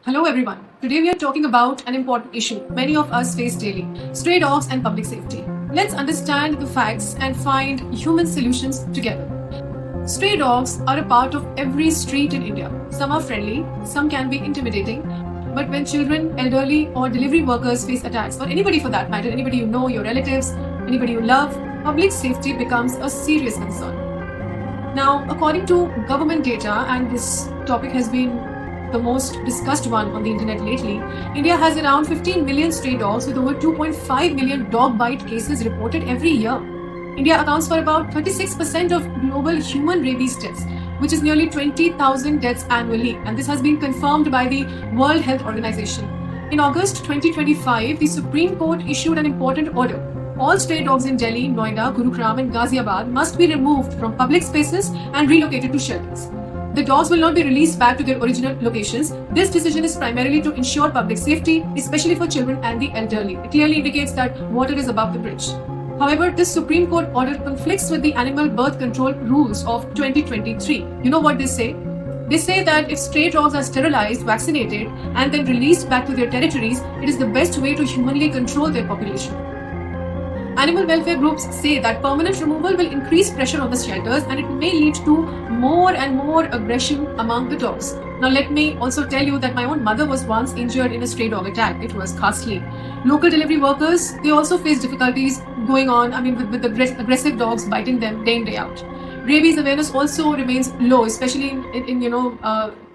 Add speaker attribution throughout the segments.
Speaker 1: Hello everyone. Today we are talking about an important issue many of us face daily: stray dogs and public safety. Let's understand the facts and find human solutions together. Stray dogs are a part of every street in India. Some are friendly, some can be intimidating, but when children, elderly, or delivery workers face attacks, or anybody for that matter, anybody you know, your relatives, anybody you love, public safety becomes a serious concern. Now, according to government data, and this topic has been the most discussed one on the internet lately, India has around 15 million stray dogs with over 2.5 million dog bite cases reported every year. India accounts for about 36% of global human rabies deaths, which is nearly 20,000 deaths annually, and this has been confirmed by the World Health Organization. In August 2025, the Supreme Court issued an important order. All stray dogs in Delhi, Noida, Gurugram and Ghaziabad must be removed from public spaces and relocated to shelters. The dogs will not be released back to their original locations. This decision is primarily to ensure public safety, especially for children and the elderly. It clearly indicates that water is above the bridge. However, this Supreme Court order conflicts with the animal birth control rules of 2023. You know what they say? They say that if stray dogs are sterilized, vaccinated, and then released back to their territories, it is the best way to humanly control their population. Animal welfare groups say that permanent removal will increase pressure on the shelters and it may lead to more and more aggression among the dogs. Now let me also tell you that my own mother was once injured in a stray dog attack. It was ghastly. Local delivery workers, they also face difficulties going on, with aggressive dogs biting them day in, day out. Rabies awareness also remains low, especially in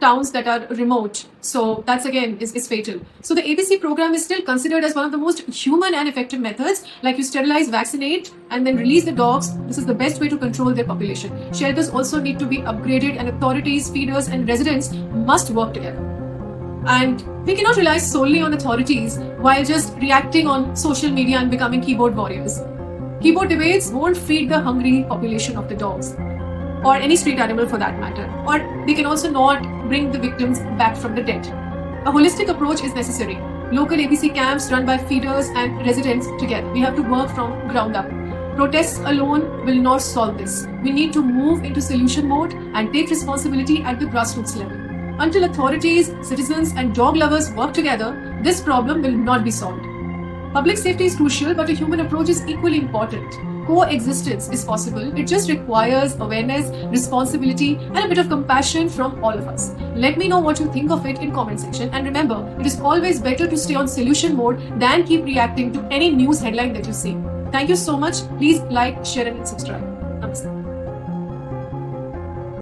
Speaker 1: towns that are remote. So that's again is fatal. So the ABC program is still considered as one of the most human and effective methods. Like you sterilize, vaccinate, and then release the dogs. This is the best way to control their population. Shelters also need to be upgraded, and authorities, feeders, and residents must work together. And we cannot rely solely on authorities while just reacting on social media and becoming keyboard warriors. Keyboard debates won't feed the hungry population of the dogs, or any street animal for that matter, or they can also not bring the victims back from the dead. A holistic approach is necessary. Local ABC camps run by feeders and residents together. We have to work from ground up. Protests alone will not solve this. We need to move into solution mode and take responsibility at the grassroots level. Until authorities, citizens and dog lovers work together, this problem will not be solved. Public safety is crucial, but a human approach is equally important. Coexistence is possible. It just requires awareness, responsibility, and a bit of compassion from all of us. Let me know what you think of it in comment section. And remember, it is always better to stay on solution mode than keep reacting to any news headline that you see. Thank you so much. Please like, share, and subscribe. Namaste.